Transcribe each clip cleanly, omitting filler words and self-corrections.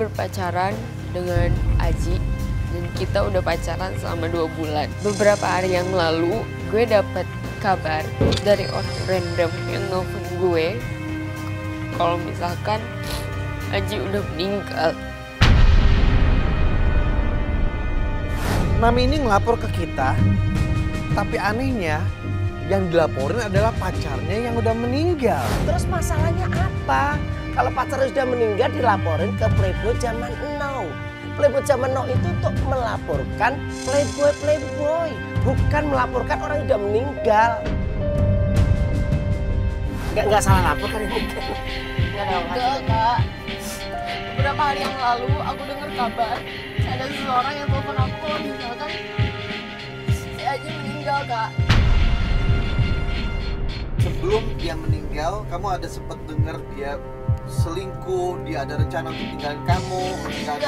berpacaran dengan Aji dan kita udah pacaran selama 2 bulan. Beberapa hari yang lalu gue dapet kabar dari orang random yang nelfon gue kalau misalkan Aji udah meninggal. Nami ini ngelapor ke kita, tapi anehnya yang dilaporin adalah pacarnya yang udah meninggal. Terus masalahnya apa? Kalau pacarnya sudah meninggal dilaporin ke Playboy zaman now. Playboy zaman now itu untuk melaporkan Playboy, bukan melaporkan orang yang udah meninggal. Nggak salah lapor kan ini? Enggak, Kak. Beberapa hari yang lalu aku dengar kabar ada seseorang yang telepon aku kalau misalkan si Aji meninggal, Kak. Sebelum dia meninggal, kamu ada sempat dengar dia selingkuh, dia ada rencana untuk tinggalin kamu? Enggak,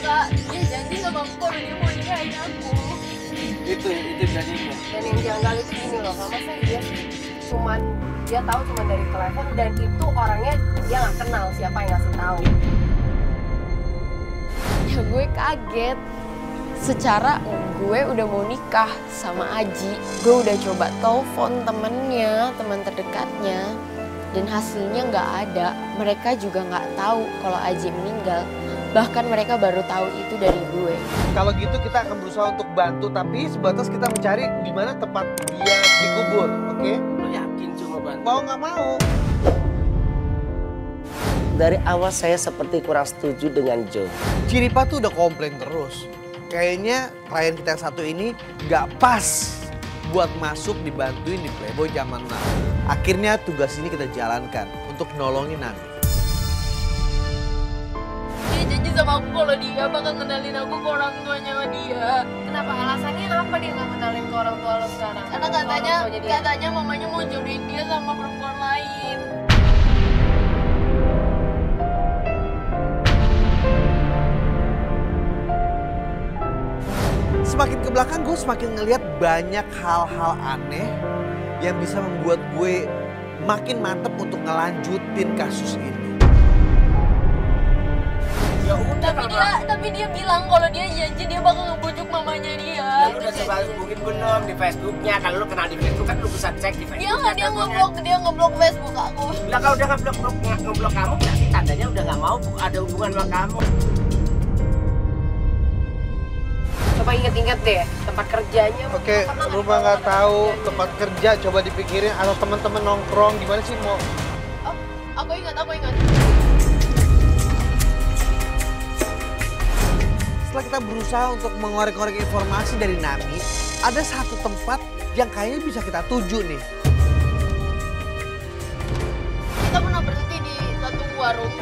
Kak. Dia janji sama aku kalau dia mau nikahin aku. Itu janjinya. Dan yang janggal itu gini loh, mama saya dia tahu cuma dari telepon dan itu orangnya dia nggak kenal siapa yang ngasih tahu. Ya gue kaget. Secara gue udah mau nikah sama Aji. Gue udah coba telepon temennya, teman terdekatnya. Dan hasilnya nggak ada. Mereka juga nggak tahu kalau Aji meninggal. Bahkan mereka baru tahu itu dari gue. Kalau gitu kita akan berusaha untuk bantu, tapi sebatas kita mencari di mana tempat dia dikubur, oke? Lo yakin cuma bantu? Mau nggak mau. Dari awal saya seperti kurang setuju dengan Joe. Ciripa tuh udah komplain terus. Kayaknya klien kita yang satu ini nggak pas buat masuk dibantuin di Playboy zaman now. Akhirnya tugas ini kita jalankan untuk nolongin Nami. Dia janji sama aku kalau dia bakal kenalin aku ke orang tuanya dia. Kenapa? Alasannya apa dia nggak kenalin ke orang tua lo sekarang? Karena katanya mamanya mau jodohin dia sama perempuan lain. Semakin ke belakang gue semakin ngelihat banyak hal-hal aneh yang bisa membuat gue makin mantep untuk ngelanjutin kasus ini. Ya udah Tapi dia bilang kalau dia janji dia bakal ngebujuk mamanya dia. Ya lu udah coba hubungin belum di Facebooknya? Kalau lu kenal di Facebook kan lu bisa cek di Facebook. Dia ngeblok Facebook aku. Lah kalau udah ngeblok kamu berarti tandanya udah nggak mau ada hubungan sama kamu. Coba inget-inget deh tempat kerjanya. Oke, rumah nggak tahu, tempat kerja coba dipikirin atau teman-teman nongkrong gimana sih mau? Oh, aku ingat. Setelah kita berusaha untuk mengorek-korek informasi dari Nami, ada satu tempat yang kayaknya bisa kita tuju nih. Kita pernah berhenti di satu warung.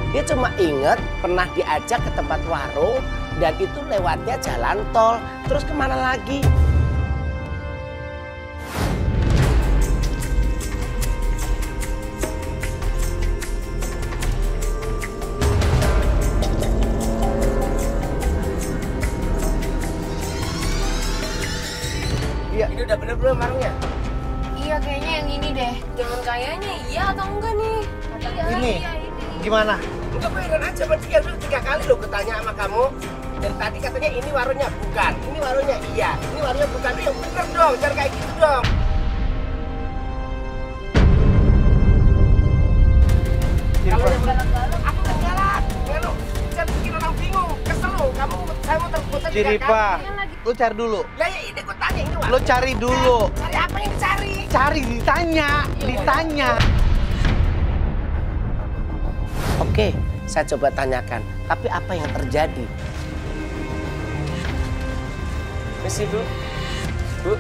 Dia cuma inget pernah diajak ke tempat warung dan itu lewatnya jalan tol. Terus kemana lagi? Iya. Ini udah bener belum warungnya? Iya kayaknya yang ini deh. Jangan kayaknya iya atau enggak nih? Ini gimana? Udah beneran aja, berarti kan lu 3 kali lo ketanya sama kamu. Dari tadi katanya ini warungnya bukan, ini warungnya iya, ini warungnya bukan. Lu yang bener dong, jangan kayak gitu dong. Kalau yang galak-galak, aku kan galak. Ya lu, jangan bikin orang bingung, kesel lu. Saya mau terputar 3 Ciripa, kali. lu cari dulu. Lah ya ini gue tanya ini warung. Lu cari dulu. Cari apa yang dicari? Cari, ditanya. Oke, saya coba tanyakan. Tapi apa yang terjadi? Misi Bu. Bu.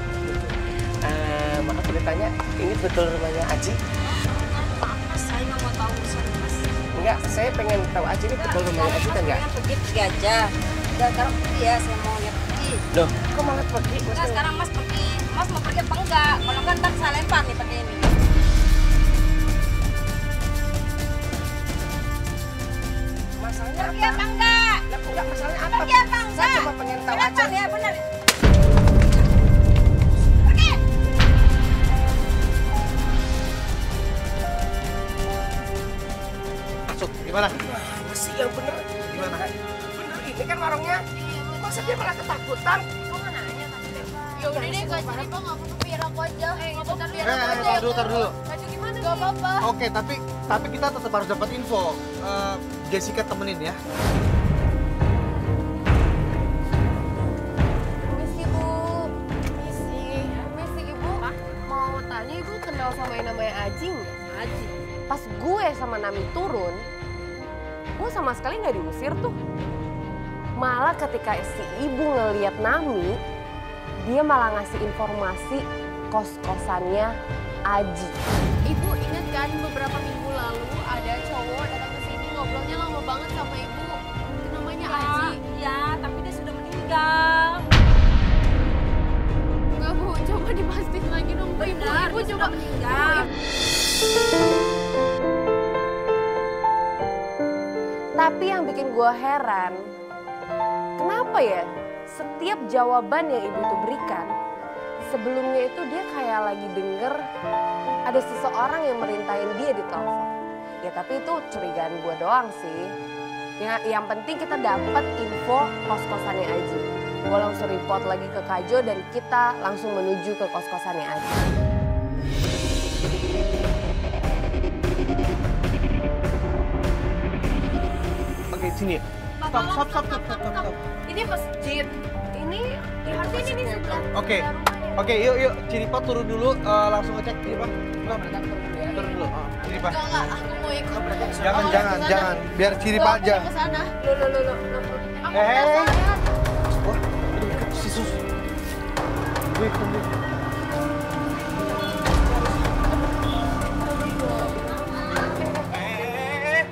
Maaf boleh tanya, ini betul rumahnya Aji? Mas, saya nggak mau tahu urusan Mas. Enggak, saya pengen tahu Aji ini betul rumahnya Aji kan enggak? Mas pergi aja. Udah sekarang pergi ya, saya mau lihat pergi. Loh, kok malah pergi? Nah, sekarang Mas pergi. Mas mau pergi apa enggak? Kalau enggak ntar saya lempar nih pakai ini. Masalahnya Pergi apa? apa enggak? Enggak, masalahnya apa? Pergi apa enggak? Saya cuma pengen tahu aja. Lempar ya, benar. Masuk, gimana? malah ketakutan. Kok nggak nanya tadi deh? Ya udah deh, Kak Ciripa nggak apa-apa, biar aku aja. Nggak apa-apa, biar aku aja. Tar dulu. Baju gimana Nggak apa-apa. Oke, tapi kita tetap harus dapat info. Jessica temenin ya. Permisi Bu. Permisi Ibu. Mau tanya Ibu kenal sama yang namanya Aji nggak? Aji. Pas gue sama Nami turun, gue sama sekali nggak diusir tuh. Malah ketika si Ibu ngeliat Nami, dia malah ngasih informasi kos-kosannya Aji. Ibu ingat kan beberapa minggu lalu ada cowok datang ke sini ngobrolnya lama banget sama ibu. Namanya Aji. Ya, tapi dia sudah meninggal. Enggak Bu, coba dipastikan lagi dong Bu. Ibu, Benar, ibu dia coba. sudah meninggal. Tapi yang bikin gue heran, kenapa ya setiap jawaban yang ibu itu berikan, sebelumnya itu dia kayak lagi denger ada seseorang yang merintahin dia di telepon. Ya tapi itu curigaan gue doang sih. Yang penting kita dapat info kos-kosannya Aji. Gue langsung report lagi ke Kajo dan kita langsung menuju ke kos-kosannya Aji. Oke, sini. Stop. Ini masjid. Ini Artinya ini sebelah. Oke, yuk. Ciripa turun dulu, langsung ngecek Ciripa. Turun dulu. Ciripa. Enggak, aku mau ikut. Jangan. Biar Ciripa aja. Ke sana. Wah, ini deket si Sus. Gue ikut dulu.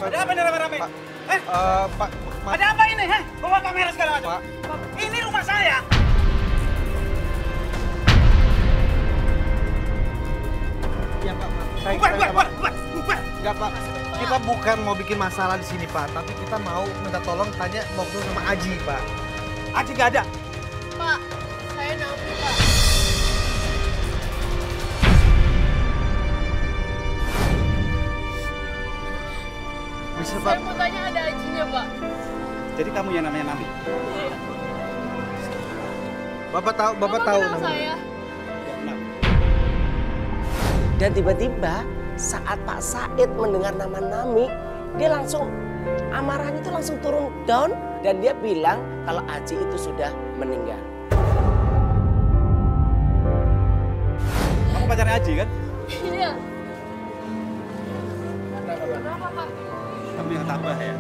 Ada apa nih rame-rame? Pak. Ada apa ini? Bawa kamera segala macam. Pak. Ini rumah saya. Iya, Pak. Bubar. Enggak, Pak. Kita bukan mau bikin masalah di sini, Pak. Tapi kita mau minta tolong tanya mau ketemu sama Aji, Pak. Aji nggak ada. Pak, saya Naomi, Pak. Bisa, Saya Pak. mau tanya ada Ajinya, Pak. Jadi kamu yang namanya Nabi? Bapak tahu Bapak kenal namanya. saya. Ya, benar. Dan tiba-tiba saat Pak Said mendengar nama Nami, dia langsung amarahnya itu langsung turun down dan dia bilang kalau Aji itu sudah meninggal. Kamu pacarnya Aji kan? Iya. Kamu yang tabah ya?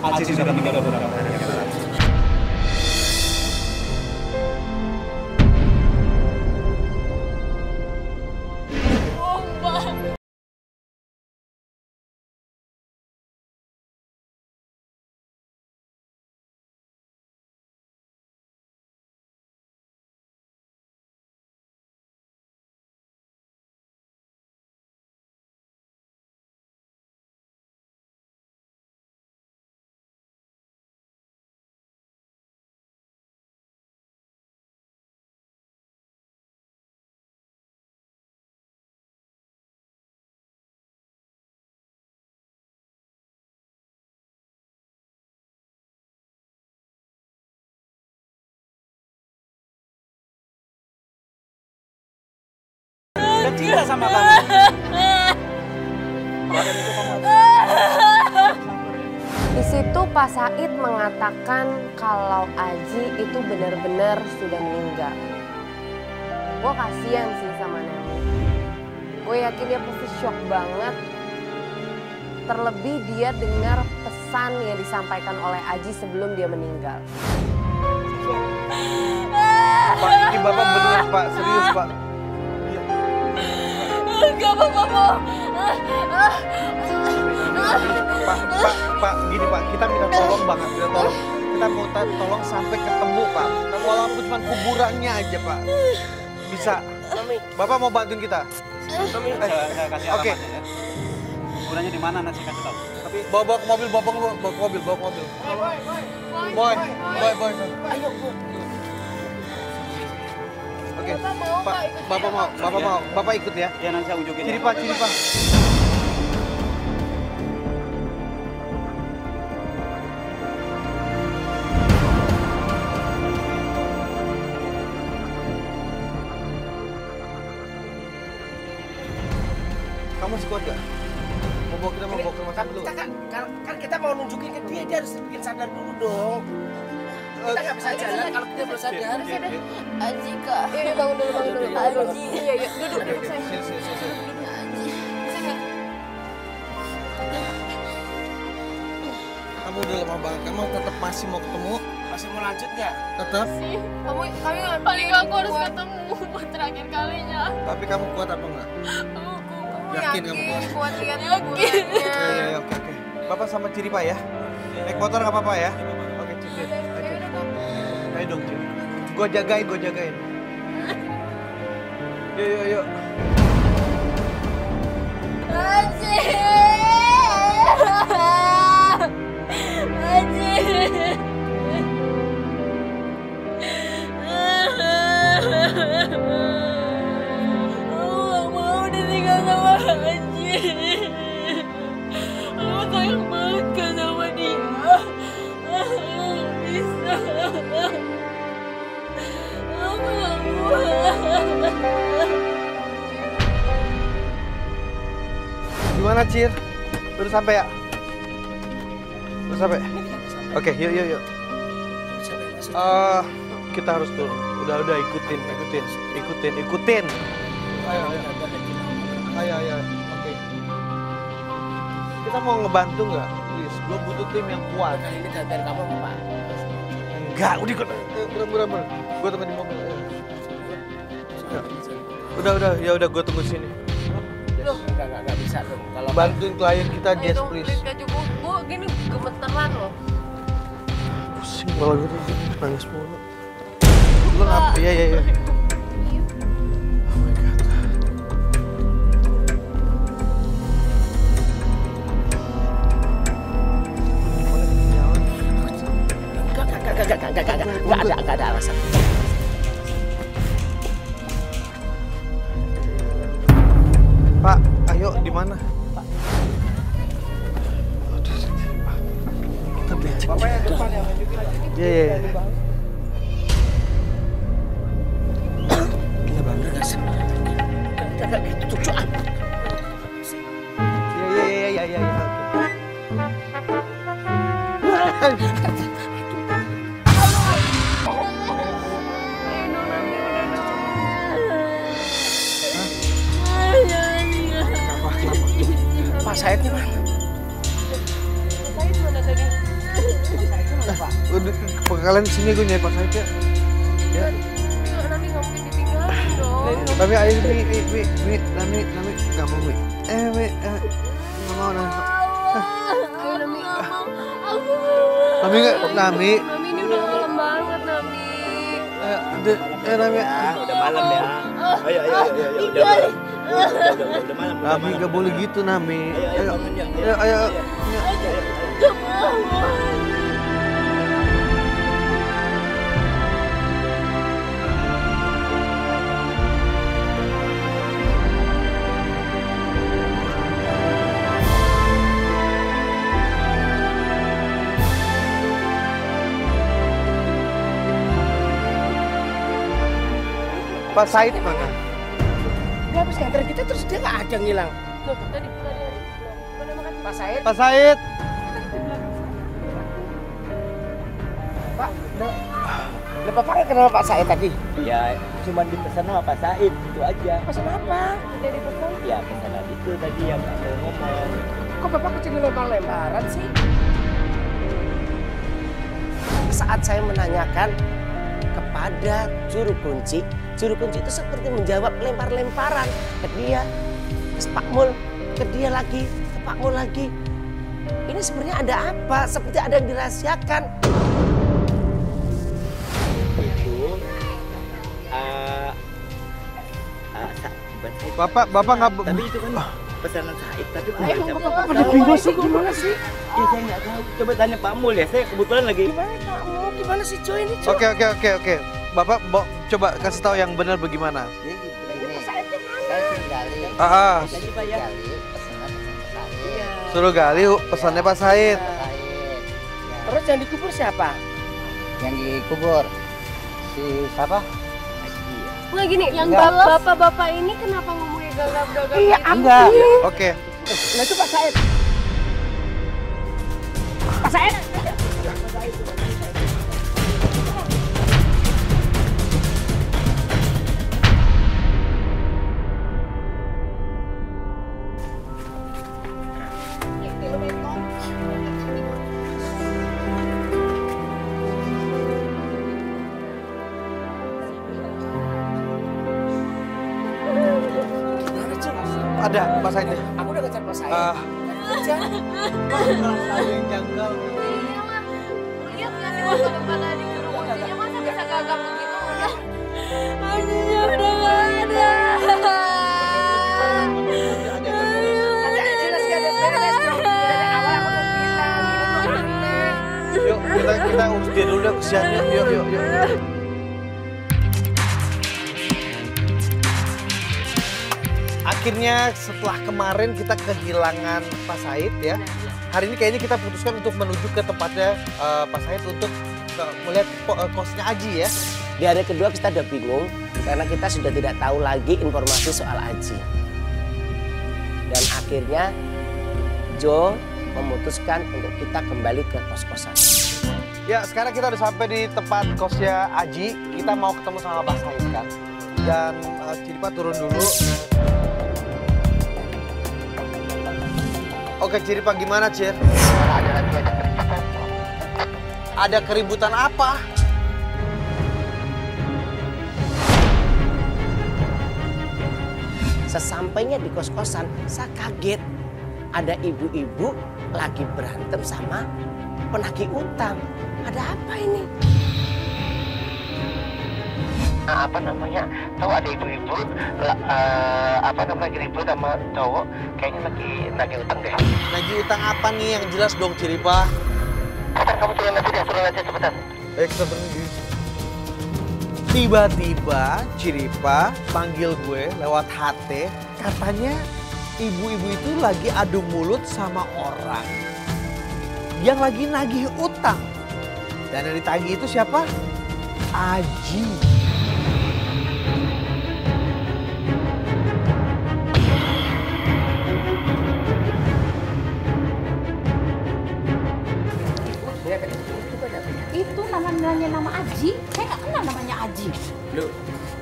Aji sudah meninggal beberapa hari yang lalu. Udah cinta sama kamu. Di situ Pak Said mengatakan kalau Aji itu benar-benar sudah meninggal. Gue kasihan sih sama Nami. Gue yakin dia pasti shock banget. Terlebih dia dengar pesan yang disampaikan oleh Aji sebelum dia meninggal. Pak, ini Bapak beneran, Pak. Serius, Pak. Enggak apa-apa, Pak. Pak, gini Pak, kita minta tolong banget, Kita mau tolong sampai ketemu, Pak. Walaupun cuma kuburannya aja, Pak. Bisa. Nami, Bapak mau bantuin kita? Saya kasih Oke. alamatnya ya. Kuburannya di mana nanti kasih tahu. Tapi bawa ke mobil, bawa ke mobil. Boy. ayo Bu. Oke. Bapak mau. Bapak ikut ya. Ya nanti saya unjukin. Ciri Pak. masih kuat gak? Kita mau bawa ke rumah sakit dulu. Kita kan kita mau nunjukin ke dia harus bikin sadar dulu dong. Kita nggak bisa jalan kalau kita belum sadar. Aji kak. Iya, bangun dulu. Aji. Iya, duduk sayang. Sini. Bisa nggak? Kamu udah lama banget, kamu tetap masih mau ketemu? Masih mau lanjut nggak? Tetap? Kami nggak Paling aku harus ketemu buat terakhir kalinya. Tapi kamu kuat apa enggak? Yakin kamu kuat? Kuat lihat Yakin. Ya, oke. Bapak sama Ciri Pak ya? Naik motor nggak apa-apa ya? Oke, Ciri. Ayo dong, Ciri. Gua jagain. Yuk. Aji. Aku mau ditinggal sama Aji. Aku sayang banget kan sama dia. Bisa. Aku gak kuat. Gimana, Cir? Udah sampai ya? Udah sampai? Oke, yuk. Kita harus turun. Udah, ikutin. Ayo. Oke. Kita mau ngebantu nggak? Please, gue butuh tim yang kuat. Kali ini gantian kamu apa Pak? Enggak, udah ikut. Bener. Gue tunggu di mobil. Udah, gue tunggu sini. Nggak bisa dong. Kalau Bantuin klien kita, Jess, dong, please. lift aja bu, gini gemeteran loh. Pusing malah gue nangis mulu. Lu ngapa? Iya. Oh my god. Nggak ada alasan. Pak, ayo di mana? Kita becek. Bapak yang depan yang nunjukin aja. Iya. Kita bangun nggak sih? Nggak gitu tujuan. Iya. Pak Saidnya mana? Said mana tadi? Udah, kalian sini gue nyari Pak Said ya. Ya. Nggak, Nami nggak mungkin ditinggalin dong. Tapi ayo Mi, Nami nggak mau Mi. Nggak mau Nami. Ayo Nami. Nami nggak, Nami. Nami ini udah malam banget Nami. Nami. Udah malam ya. Ayo. Udah malam. Nami nggak boleh gitu Nami. Ayo. Pak Said mana? Dia habis nganter kita terus dia nggak ada ngilang. Loh, tadi. Mana makan? Pak Said. Pak Said. Pak, udah Bapak nggak kenal Pak Said tadi? Ya, cuma dipesan sama Pak Said, itu aja. Pesan apa? Dari pesan. Ya, pesanan itu tadi yang aku ngomong. Kok Bapak kecil lempar-lemparan sih? Saat saya menanyakan kepada juru kunci itu seperti menjawab lempar-lemparan ke dia, ke Pak Mul, ke dia lagi, ke Pak Mul lagi. Ini sebenarnya ada apa? Seperti ada yang dirahasiakan. Itu, Bapak nggak. tapi itu kan pesanan Said, tapi aku Ayo, nggak Bapak pada bingung sih, gimana sih? Ya, saya nggak tahu. Coba tanya Pak Mul ya, saya kebetulan lagi. Gimana Pak Mul? Gimana sih Jo ini Jo? Oke. Bapak coba kasih tahu yang benar bagaimana. Saya tinggali. Tadi Pak ya. Suruh gali pesannya Pak Said. Terus yang dikubur siapa? Yang dikubur si siapa? Nggak gini, yang Nggak. bapak-bapak ini kenapa ngomongnya Iya, Enggak. Oke. Nah itu Pak Said. Pak Said. Ada Pak Said. Aku udah ngecek Pak Said. Ada yang janggal. Iya mas, lihat nggak sih waktu depan tadi ke rumah Ajinya masa bisa gagap begitu ya? Ajinya udah nggak ada. Jelas gak ada beres dong. Dari awal aku udah bilang ini tuh aneh. Yuk kita urus dia dulu deh kesiannya. Yuk. Akhirnya setelah kemarin kita kehilangan Pak Said ya. Hari ini kayaknya kita putuskan untuk menuju ke tempatnya Pak Said untuk melihat kosnya Aji ya. Di hari kedua kita udah bingung karena kita sudah tidak tahu lagi informasi soal Aji. Dan akhirnya Jo memutuskan untuk kita kembali ke kos-kosan. Ya sekarang kita udah sampai di tempat kosnya Aji. Kita mau ketemu sama Pak Said kan. Dan Ciripa turun dulu. Oke Ciripa gimana Cir? Ada keributan apa? Sesampainya di kos-kosan, saya kaget. Ada ibu-ibu lagi berantem sama penagih utang. Ada apa ini? Apa namanya, tahu ada ibu-ibu ribut sama cowok, kayaknya lagi nagih utang deh. Nagih utang apa nih yang jelas dong Ciripa? Cepetan kamu turun aja cepetan. Kita turun. Tiba-tiba Ciripa panggil gue lewat HT, katanya ibu-ibu itu lagi adu mulut sama orang yang lagi nagih utang. Dan yang ditagih itu siapa? Aji. Itu namanya nama Aji. Saya nggak kenal namanya Aji. Loh,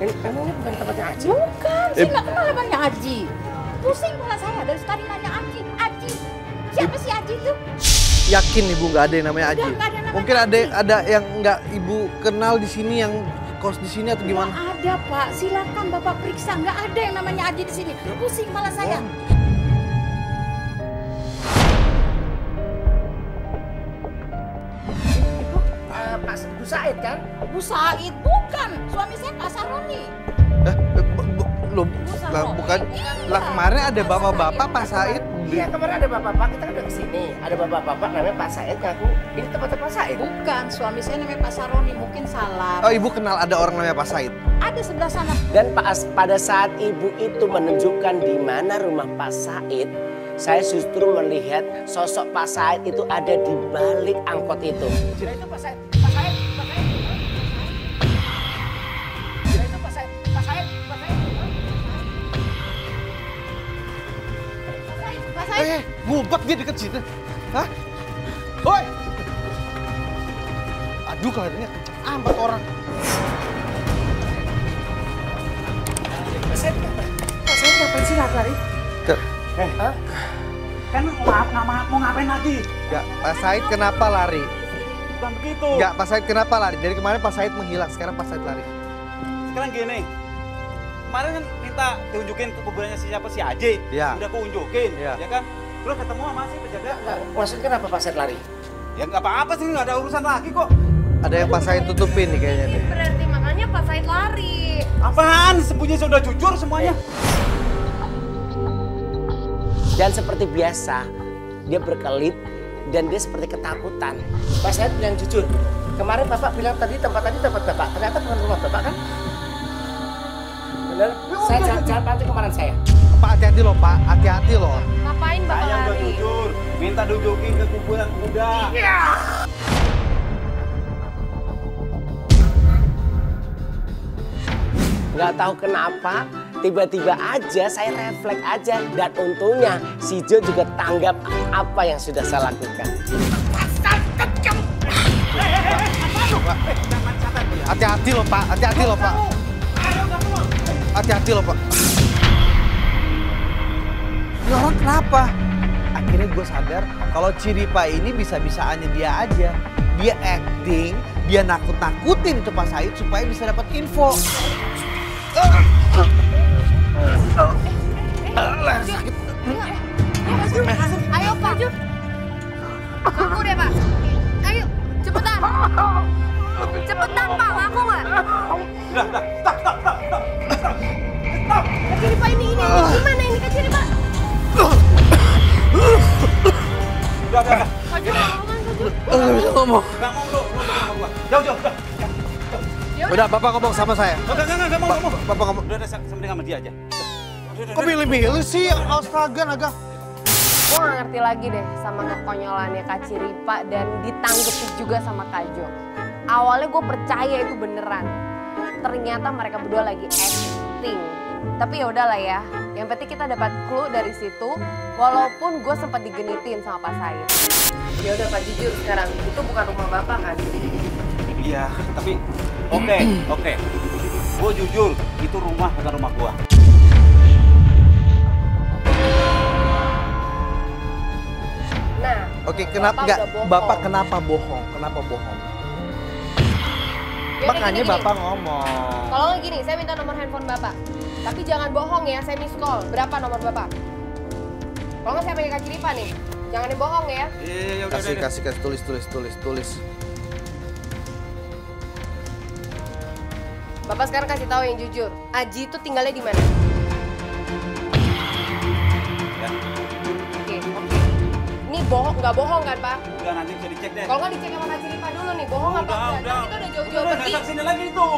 emang ini bukan tempatnya Aji? Bukan, saya nggak kenal namanya Aji. Pusing kepala saya dari tadi nanya Aji. Siapa sih Aji itu? Yakin ibu nggak ada yang namanya Aji? Nggak ada namanya Mungkin Aji. ada yang nggak ibu kenal di sini yang kos di sini atau gimana? Nggak ada Pak, silakan Bapak periksa. Nggak ada yang namanya Aji di sini. Pusing kepala saya. Bu Said kan? Bu Said bukan, suami saya Pak Saroni. Bukan. Lah kemarin ada bapak-bapak Pak Said. Iya kemarin ada bapak-bapak, kita kan udah kesini. Ada bapak-bapak namanya Pak Said ngaku, ini tempatnya Pak Said. Bukan, suami saya namanya Pak Saroni, mungkin salah. Oh ibu kenal ada orang namanya Pak Said? Ada sebelah sana. Dan pada saat ibu itu menunjukkan di mana rumah Pak Said, saya justru melihat sosok Pak Said itu ada di balik angkot itu. Jadi itu Pak Said, Pak Said, Pak Said. Jadi itu Pak Said, Pak Said, Pak Said. Pak Said. Ngumpet dia deket situ. Hah? Woi! Aduh kelihatannya kenceng amat orang. Pak Said ngapain sih lari? Hah? Kan mau ngapain lagi? Ya, Pak Said kenapa lari? Bukan begitu. Enggak, Pak Said kenapa lari? Dari kemarin Pak Said menghilang, sekarang Pak Said lari. Sekarang gini. Kemarin kan minta diunjukin ke kuburannya siapa si Aji. Iya. Udah kuunjukin, Iya. ya kan? Terus ketemu sama si penjaga. Maksudnya kenapa Pak Said lari? Ya nggak apa-apa sih, nggak ada urusan lagi kok. Ada yang Pak Said tutupin nih kayaknya nih. Berarti makanya Pak Said lari. Apaan? Sembunyi sudah jujur semuanya. Dan seperti biasa, dia berkelit dan dia seperti ketakutan. Pak Said bilang jujur, kemarin Bapak bilang tadi tempat Bapak, ternyata bukan rumah Bapak kan? Benar? Saya jangan pancing kemarin saya. Pak hati-hati loh Pak, hati-hati loh. Ngapain Bapak Saya udah lari? jujur, minta dudukin ke kuburan kuda. Nggak tahu kenapa, Tiba-tiba aja saya refleks aja dan untungnya si Jo juga tanggap apa yang sudah saya lakukan. Hati-hati loh Pak, hati-hati loh Pak. Hati-hati loh Pak. Ini orang kenapa? Akhirnya gue sadar kalau Ciripa ini bisa-bisaannya dia aja. Dia acting, dia nakut-nakutin itu Pak Said supaya bisa dapat info. Sakit. Ayo Pak. Ngaku deh Pak. Ayo, cepetan. Cepetan Pak, ngaku nggak? Kak Ciripa ini gimana ini Kak Ciripa? Udah. Kak Jo, Nggak bisa ngomong. Nggak mau lu sama gua. Jauh. Udah, Bapak ngomong sama saya. Nggak mau. Bapak ngomong. Udah sama sama dia aja. Kok milih-milih sih? Astaga, naga. gue gak ngerti lagi deh sama kekonyolannya Kak Ciripa dan ditanggepi juga sama Kak Jo. Awalnya gue percaya itu beneran. Ternyata mereka berdua lagi acting. Tapi ya udahlah ya. Yang penting kita dapat clue dari situ. Walaupun gue sempat digenitin sama Pak Said. Ya udah Pak, jujur sekarang itu bukan rumah Bapak kan? Iya, tapi oke. Gue jujur, itu rumah bukan rumah gua. Nah, Oke, kenapa enggak? Bapak kenapa bohong? Kenapa bohong? ya Makanya gini. Bapak ngomong. Kalau nggak gini, saya minta nomor handphone Bapak. Tapi jangan bohong ya, saya miss call. Berapa nomor Bapak? Kalau nggak saya panggil Kak Ciripa nih. Jangan bohong ya. Iya, udah. Kasih, tulis. Bapak sekarang kasih tahu yang jujur. Aji itu tinggalnya di mana? Ya. Oke. Ini bohong, nggak bohong kan Pak? Udah nanti bisa dicek deh. Kalau nggak dicek sama Kak Ciripa dulu nih, bohong apa enggak? Udah. Kita udah jauh-jauh Udah, pergi. nggak sini lagi itu.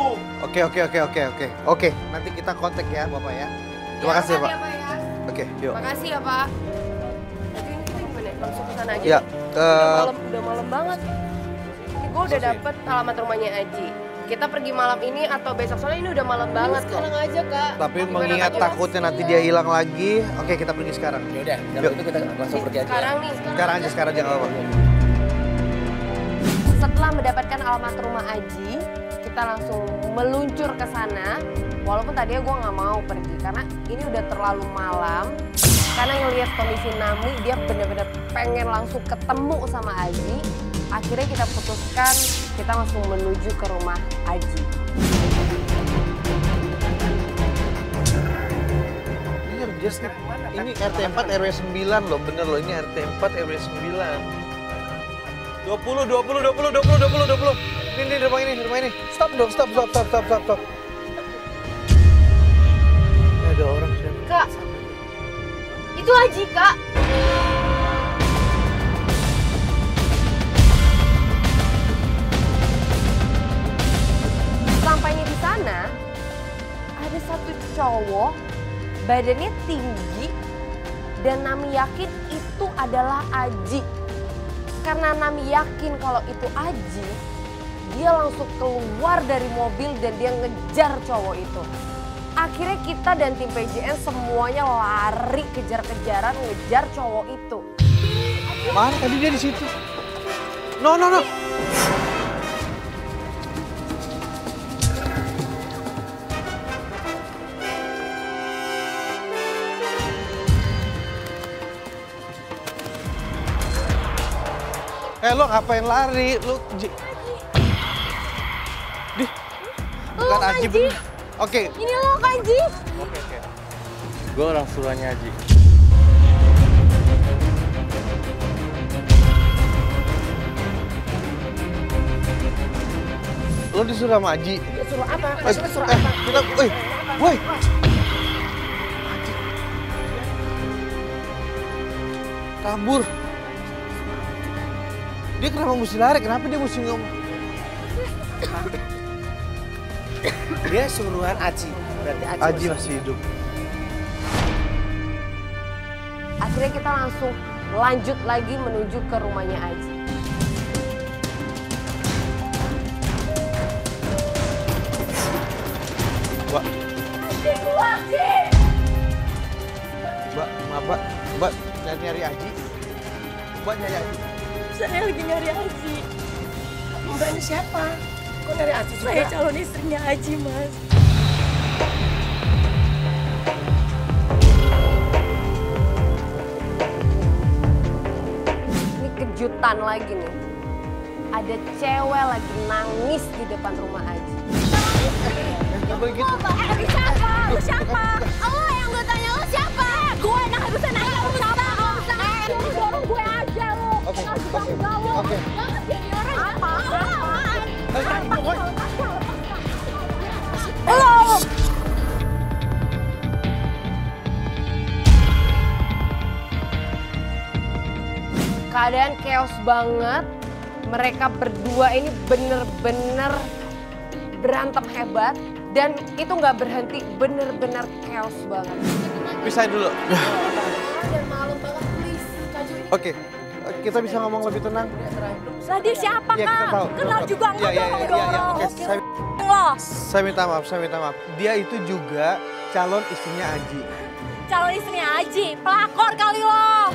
Oke, nanti kita kontak ya Bapak ya. Terima kasih ya Pak. Ya, Pak, ya. Oke, yuk. Makasih ya Pak. Jadi ini kita gimana? Langsung ke sana aja. Ya, Udah malam banget. Ini gue udah dapet alamat rumahnya Aji. Kita pergi malam ini atau besok, soalnya ini udah malam banget. Sekarang aja Kak. tapi Gimana, mengingat Kak Jo? takutnya nanti dia hilang lagi. Oke, kita pergi sekarang. Ya udah, kalau itu kita langsung pergi aja. Sekarang nih. Sekarang aja apa. Setelah mendapatkan alamat rumah Aji, kita langsung meluncur ke sana. Walaupun tadinya gue nggak mau pergi karena ini udah terlalu malam. Karena ngelihat kondisi Nami, dia bener-bener pengen langsung ketemu sama Aji. Akhirnya kita putuskan kita langsung menuju ke rumah Aji. Ini just ini RT 4 RW 9 loh, bener loh, ini RT 4 RW 9. 20. Ini rumah ini. Stop. Ada orang siapa? Kak, itu Aji Kak. Sampainya di sana, ada satu cowok, badannya tinggi, dan Nami yakin itu adalah Aji. Karena Nami yakin kalau itu Aji, dia langsung keluar dari mobil dan dia ngejar cowok itu. Akhirnya kita dan tim PJN semuanya lari kejar-kejaran ngejar cowok itu. Mana tadi dia di situ? No. Lo ngapain lari? Lo bukan Aji. Oke. Ini lo Kak Aji. Oke. Gue orang suruhannya Aji. Lo disuruh sama Aji. Suruh apa? Maksudnya suruh apa? Woi. Kabur. Dia kenapa mesti lari? Kenapa dia mesti ngomong? Dia suruhan Aji. Berarti Aji masih hidup. Akhirnya kita langsung lanjut lagi menuju ke rumahnya Aji. Wah. Aji! nyari Aji. Mbak nyari Aji. Saya lagi nyari Aji. Mbak ini siapa? Kok nyari Aji juga? Saya calon istrinya Aji, Mas. Ini kejutan lagi nih. Ada cewek lagi nangis di depan rumah Aji. Nggak boleh gitu. Tapi siapa? Lu siapa? Oh, yang gue tanya lo siapa? Gue enak bisa nanya lu siapa? Lu dorong gue aja lu. Oke. Banget jadi orang. Apaan? Halo! Keadaan chaos banget. Mereka berdua ini bener-bener berantem hebat. Dan itu nggak berhenti, bener-bener chaos banget. Pisahin dulu. Dan malam banget, please. Oke, kita bisa ngomong lebih tenang. Lah dia siapa, Iya, kita Kak? tahu. Kenal juga enggak dorong-dorong. Oke, saya minta maaf. Dia itu juga calon istrinya Aji. Calon istrinya Aji, pelakor kali lo.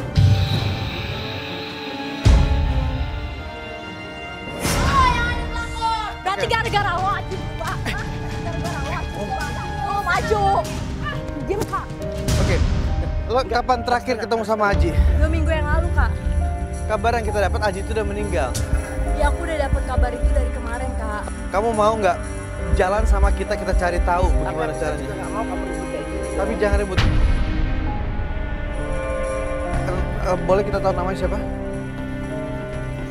Oh, yang ada pelakor. Berarti gara-gara lo Aji berubah. Gara-gara lo Aji berubah. Lo maju. Diam, Kak. Oke, lo kapan terakhir ketemu sama Aji? 2 minggu yang lalu, Kak. Kabar yang kita dapat Aji itu udah meninggal. Ya aku udah dapat kabar itu dari kemarin, Kak. Kamu mau nggak jalan sama kita cari tahu bagaimana caranya? Nggak mau kamu ribut kayak gini. Tapi jangan ribut. Boleh kita tahu namanya siapa?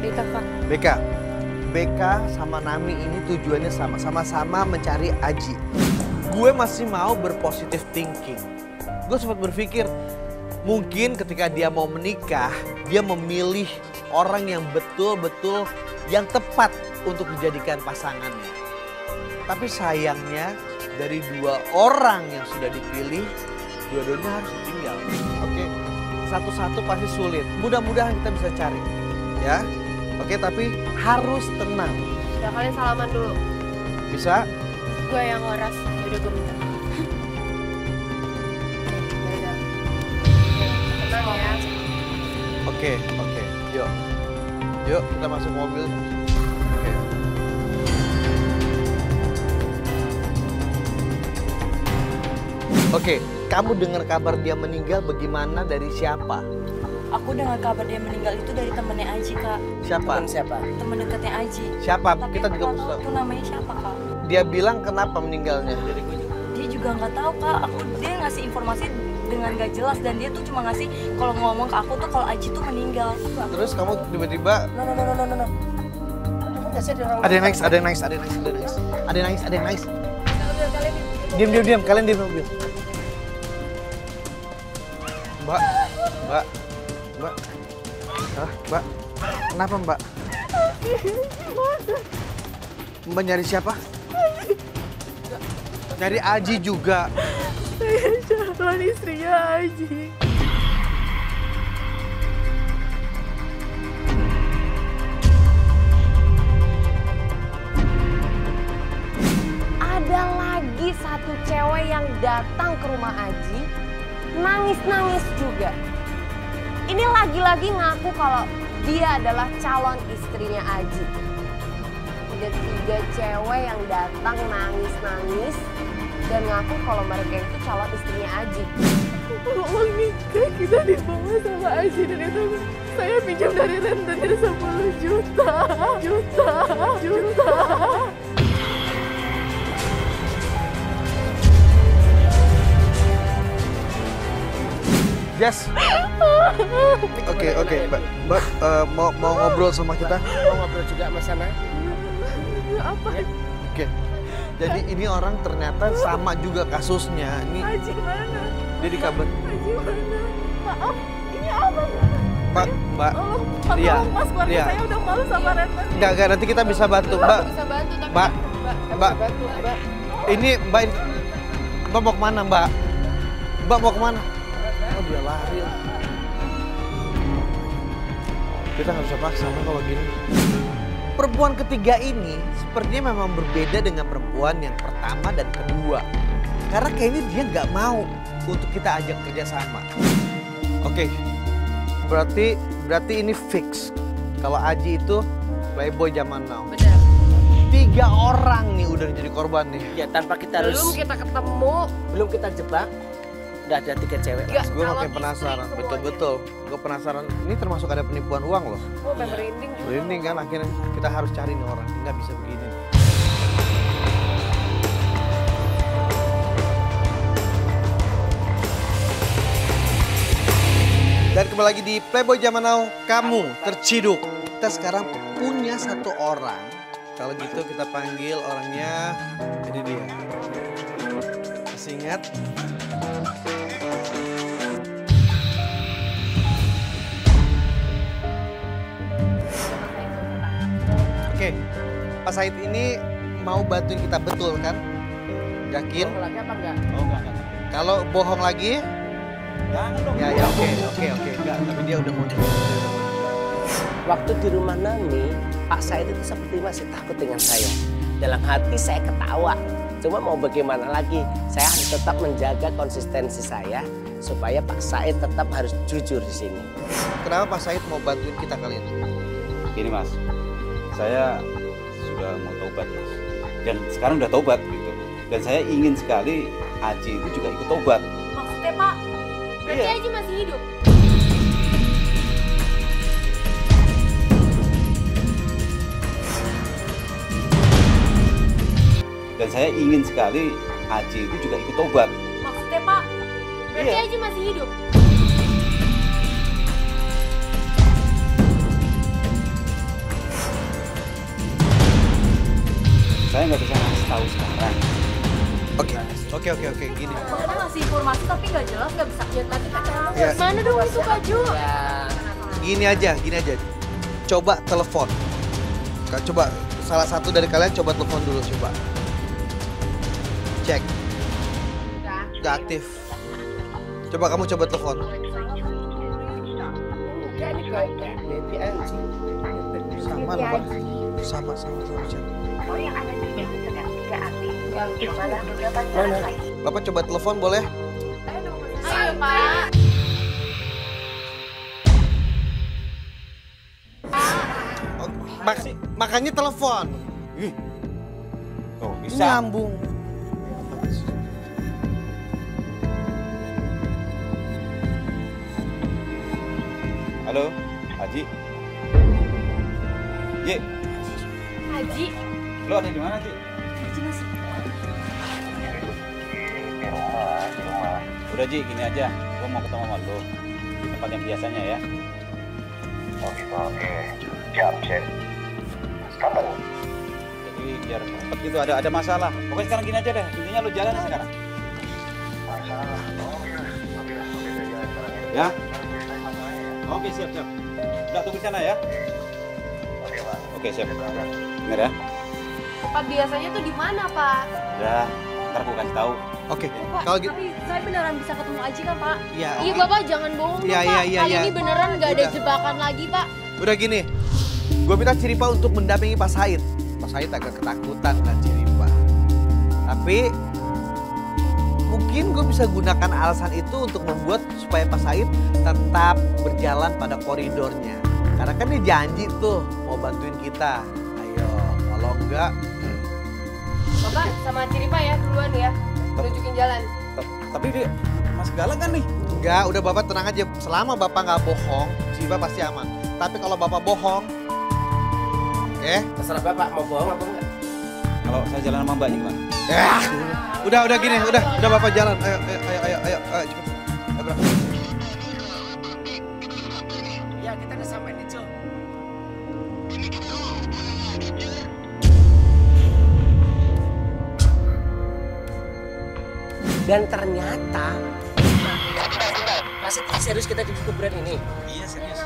Beka, Kak. Beka sama Nami ini tujuannya sama-sama mencari Aji. Gue masih mau berpositif thinking. Gue sempat berpikir mungkin ketika dia mau menikah, dia memilih orang yang betul-betul yang tepat untuk dijadikan pasangannya. Tapi sayangnya dari 2 orang yang sudah dipilih, dua-duanya harus ditinggal. Oke, satu-satu pasti sulit. Mudah-mudahan kita bisa cari, ya. Oke, tapi harus tenang. Udah kalian salaman dulu. Bisa? Gue yang ngoras, udah gue minta. Tenang ya. Oke. Yuk kita masuk mobil. Oke. Oke, kamu dengar kabar dia meninggal bagaimana dari siapa? Aku dengar kabar dia meninggal itu dari temennya Aji, Kak. Siapa? Siapa? Temen dekatnya Aji. Siapa? Tapi Kita aku juga nggak mesti tahu tahu. itu namanya siapa, Kak. Dia bilang kenapa meninggalnya? Dia juga nggak tahu, Kak. Dia ngasih informasi dengan gak jelas dan dia tuh cuma ngasih kalau ngomong ke aku tuh kalau Aji tuh meninggal. Terus kamu tiba-tiba No. ada yang nangis. Diam, kalian diam mobil. Mbak. Mbak. Kenapa, Mbak? Mbak nyari siapa? Nyari Aji juga. Calon istrinya Aji. Ada lagi satu cewek yang datang ke rumah Aji, nangis-nangis juga. Ini lagi-lagi ngaku kalau dia adalah calon istrinya Aji. Ada 3 cewek yang datang nangis-nangis dan ngaku kalau mereka itu calon istrinya Aji. Uang nikah kita dibawa sama Aji dan itu saya pinjam dari rentenir 10 juta. Yes. Oke, Mbak mau ngobrol sama kita? Mau ngobrol juga sama sana? Apa? Oke. Jadi ini orang ternyata sama juga kasusnya. Ini Aji mana? dia dikabar. Aji mana? Maaf, ini apa? Mbak. Tolong, Iya. Mas, keluarga Iya. saya udah malu sama rentenir. Enggak, nanti kita bisa bantu, Mbak. Bisa bantu tapi Mbak. Ini Mbak mau kemana, Mbak? Mbak mau kemana? Oh, dia lari. Kita nggak bisa paksa Mbak, kalau gini. Perempuan ketiga ini sepertinya memang berbeda dengan perempuan yang pertama dan kedua. Karena kayaknya dia nggak mau untuk kita ajak kerjasama. Oke, Berarti ini fix. Kalau Aji itu playboy zaman now. Benar. 3 orang nih udah jadi korban nih. Ya tanpa kita harus. Belum kita ketemu. Belum kita jebak. Udah ada 3 cewek. Nggak, Gue makin calon penasaran, istri betul-betul. Gue penasaran, ini termasuk ada penipuan uang loh. Oh, merinding juga. Merinding kan, akhirnya kita harus cari nih orang, nggak bisa begini. Dan kembali lagi di Playboy Zaman Now, kamu terciduk. Kita sekarang punya 1 orang. Kalau gitu kita panggil orangnya, jadi dia. Masih ingat? Oke, Pak Said ini mau bantuin kita betul kan? Yakin? Bohong lagi apa enggak? Oh enggak. Kalau bohong lagi? Jangan dong. Ya oke. Enggak, tapi dia udah mau Waktu di rumah Nami, Pak Said itu seperti masih takut dengan saya. Dalam hati saya ketawa. Cuma mau bagaimana lagi? Saya harus tetap menjaga konsistensi saya supaya Pak Said tetap harus jujur di sini. Kenapa Pak Said mau bantuin kita kali ini? Gini Mas, saya sudah mau taubat Mas. Dan sekarang udah taubat gitu. Dan saya ingin sekali Aji itu juga ikut taubat. Maksudnya Pak, berarti Iya. Aji masih hidup? Dan saya ingin sekali Aji itu juga ikut taubat. Maksudnya Pak, berarti Iya. Aji masih hidup? Saya nggak bisa ngasih tahu sekarang. Oke, gini. Makanya ngasih informasi tapi nggak jelas, nggak bisa lihat lagi kan? Ya. Mana dong itu baju? Gini aja. Coba telepon. Coba salah satu dari kalian coba telepon dulu coba. Cek. Gak aktif. Coba kamu coba telepon. Sama loh, Pak. Sama cek. Mana? Bapak coba telepon boleh? Ayo, Pak. Oh, makanya telepon. Tuh, bisa. Nyambung. Halo, Aji. Ji, Aji, lo ada di mana Ji? Aji masih. Udah Ji, gini aja. Gua mau ketemu sama lo di tempat yang biasanya ya. Oke. Siap. Kapan? Jadi biar cepet gitu, ada masalah. Pokoknya sekarang gini aja deh. Intinya lo jalan sekarang. Masalah. Ya? Oke, siap. Udah tunggu di sana ya. Oke, Pak. Oke, siap. Dengar ya. Tempat biasanya tuh di mana, Pak? Udah, ntar gua kasih tahu. Oke, Pak, kalau gitu. tapi saya beneran bisa ketemu Aji kan Pak? Iya, Iya, Bapak jangan bohong dong, Iya, Pak. iya, Kali iya. ini beneran nggak ada Udah. jebakan lagi, Pak. Udah gini, gue minta Ciripa untuk mendampingi Pak Said. Pak Said agak ketakutan kan Ciripa. Tapi mungkin gue bisa gunakan alasan itu untuk membuat supaya Pak Said tetap berjalan pada koridornya. Karena kan dia janji tuh mau bantuin kita. Ayo, kalau enggak, Bapak sama Ciripa ya duluan ya. Tunjukin jalan. Tapi dia masih galak kan nih? enggak, udah Bapak tenang aja. Selama Bapak nggak bohong, Ciripa pasti aman. Tapi kalau Bapak bohong, oke? Terserah Bapak mau bohong apa enggak? Kalau saya jalan sama mbaknya gimana? Udah gini, udah Bapak jalan. Ayo, cepet. Ayo, berangkat. Ya kita udah sampai nih, Jo. Dan ternyata masih serius kita di kuburan ini. Iya, serius.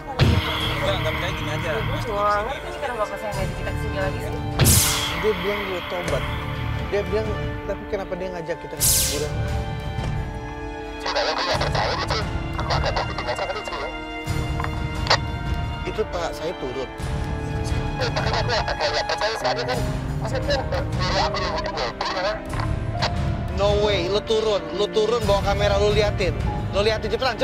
Enggak percaya gini aja. Wah, ngerti sekarang Bapak saya ngajak kita kesini lagi sih. Dia bilang gue tobat. Dia bilang, tapi kenapa dia ngajak kita ke kuburan? Sudah, lo nggak percaya gitu. Aku akan buktiin aja kan itu ya. Itu Pak, saya turut. Makanya aku nggak percaya sekali kan. Maksudnya, dulu aku yang udah gimana? No way, lu turun bawa kamera lu liatin. Lu liatin cepetan.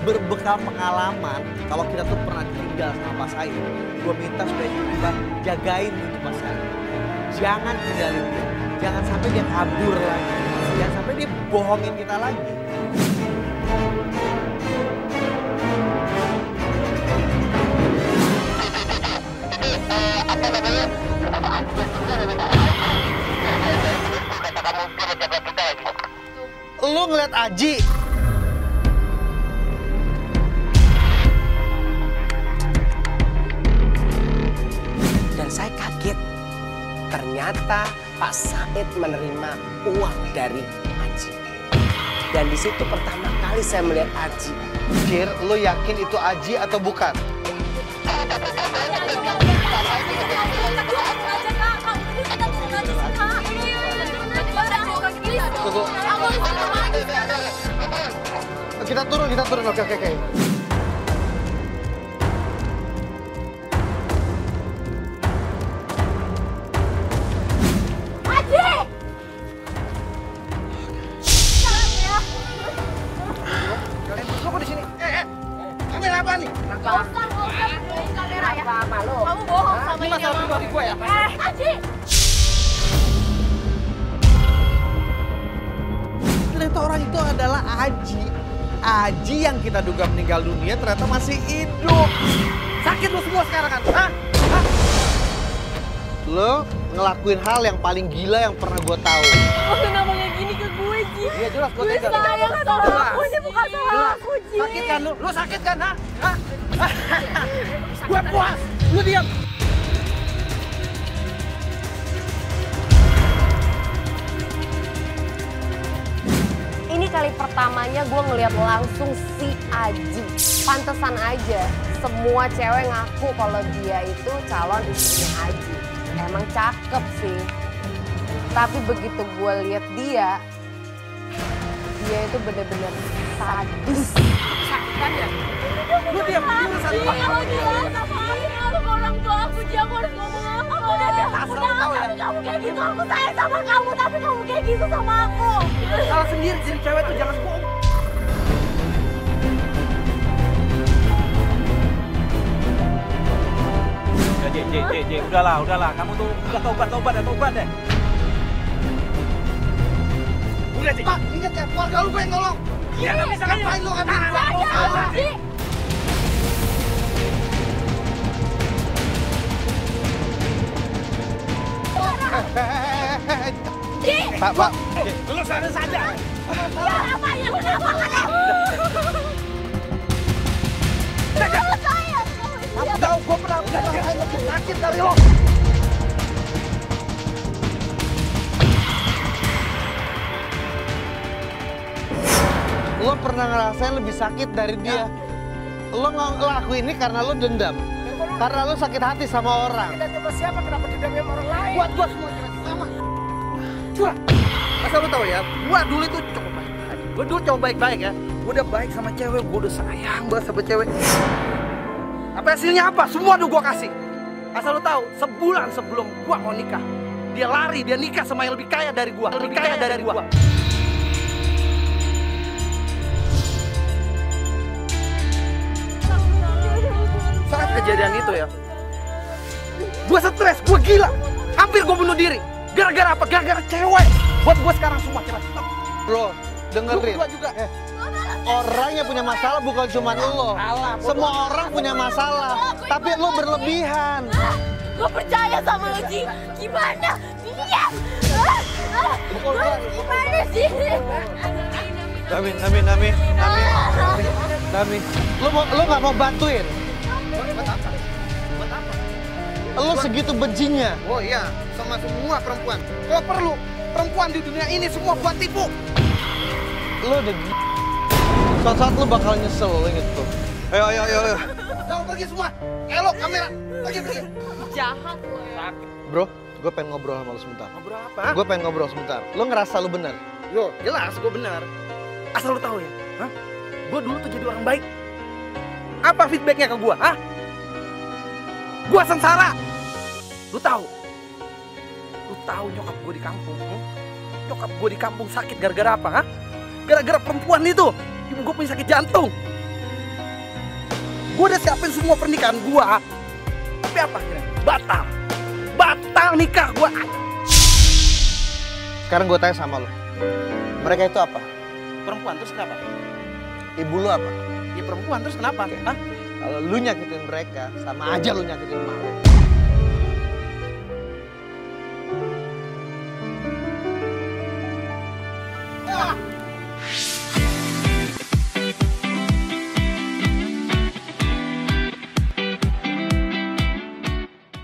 berbekal pengalaman, kalau kita tuh pernah ditinggal sama Pak Said, gue minta supaya kita jagain itu Pak Said. Jangan tinggalin dia, jangan sampai dia kabur lagi, jangan sampai dia bohongin kita lagi. Lu ngeliat Aji. Dan saya kaget. Ternyata Pak Said menerima uang dari Aji. Dan di situ pertama kali saya melihat Aji. Cir, lu yakin itu Aji atau bukan? Kita turun, oke. Aji! Kalian berdua kok di sini? Kamera apa nih? Gak usah kamera ya. Kamu bohong sama ini. Masalah pribadi gue ya? Aji! Ternyata orang itu adalah Aji. Aji yang kita duga meninggal dunia ternyata masih hidup. Sakit lo semua sekarang kan? Hah? Lo ngelakuin hal yang paling gila yang pernah gue tahu. Lo kenapa kayak gini ke gue, Ji? Iya jelas gue Gue sayang sama aku, ini bukan salah aku, Ji. Sakit kan lo? Lo sakit kan? Hah? Gue puas. Lo diam. Ini kali pertamanya gue ngeliat langsung si Aji. Pantesan aja semua cewek ngaku kalau dia itu calon istrinya Aji. Emang cakep sih. Tapi begitu gue lihat dia itu bener-bener sadis. Sakitan ya? Lo diam. Iya, lo gila sama aku orang tua aku, Ji, aku harus ngomong apa? Aku udah kamu kayak gitu, aku sayang sama kamu, tapi kamu kayak gitu sama aku. Salah sendiri jadi cewek tuh jangan bohong. J, udahlah, kamu tuh udah tobat deh. Udah sih. Pak, ingat ya, keluarga lu gue yang nolong. Iya, nggak bisa ngapain lu kan? Ji! Pak. Lu sadar saja. Ya, apa yang kenapa kalian? Aku tahu gue pernah ngerasain lebih sakit dari lo. Lo pernah ngerasain lebih sakit dari dia. Lo ngelakuin ini karena lo dendam. Karena lo sakit hati sama orang. Kita coba siapa kenapa dendam sama orang lain? Buat gue semua sama. Cuma, asal lo tau ya, gue dulu itu cowok baik-baik. Gue dulu cowok baik-baik ya. Gue udah baik sama cewek, gue udah sayang banget sama cewek. Apa hasilnya apa? Semua udah gue kasih. Asal lo tahu, sebulan sebelum gue mau nikah, dia lari, dia nikah sama yang lebih kaya dari gue. Lebih kaya dari gue. Saat kejadian itu ya, gue stres, gue gila. Hampir gue bunuh diri. Gara-gara apa? Gara-gara cewek. Buat gue sekarang semua cewek. Bro, dengerin. Juga. Orang yang punya masalah bukan cuma lo. Semua orang punya masalah. Tapi lo berlebihan. Gue percaya sama lo, Ji. Gimana? Iya. Gimana sih? Dami. Lo nggak mau bantuin? Buat apa? Lo segitu bencinya. Oh iya, sama semua perempuan. Kalau perlu, perempuan di dunia ini semua buat tipu. Lo udah suatu saat lo bakal nyesel, lo inget tuh. Ayo. Jangan pergi semua. Elok kamera. Pergi. Jahat lo ya. Bro, gue pengen ngobrol sama lo sebentar. Ngobrol apa? Gue pengen ngobrol sebentar. Lo ngerasa lo benar? Yo, jelas gue benar. Asal lo tahu ya, gue dulu tuh jadi orang baik. Apa feedbacknya ke gue? Gue sengsara. Lo tahu nyokap gue di kampung. Nyokap gue di kampung sakit gara-gara apa? Gara-gara perempuan itu. Ibu gue punya sakit jantung. Gue udah siapin semua pernikahan gue. Tapi apa akhirnya? Batal. Batal nikah gue. Sekarang gue tanya sama lo. Mereka itu apa? Perempuan terus kenapa? Ibu lo apa? Ya perempuan terus kenapa? Hah? Kalau lu nyakitin mereka, sama aja lu nyakitin emak lo.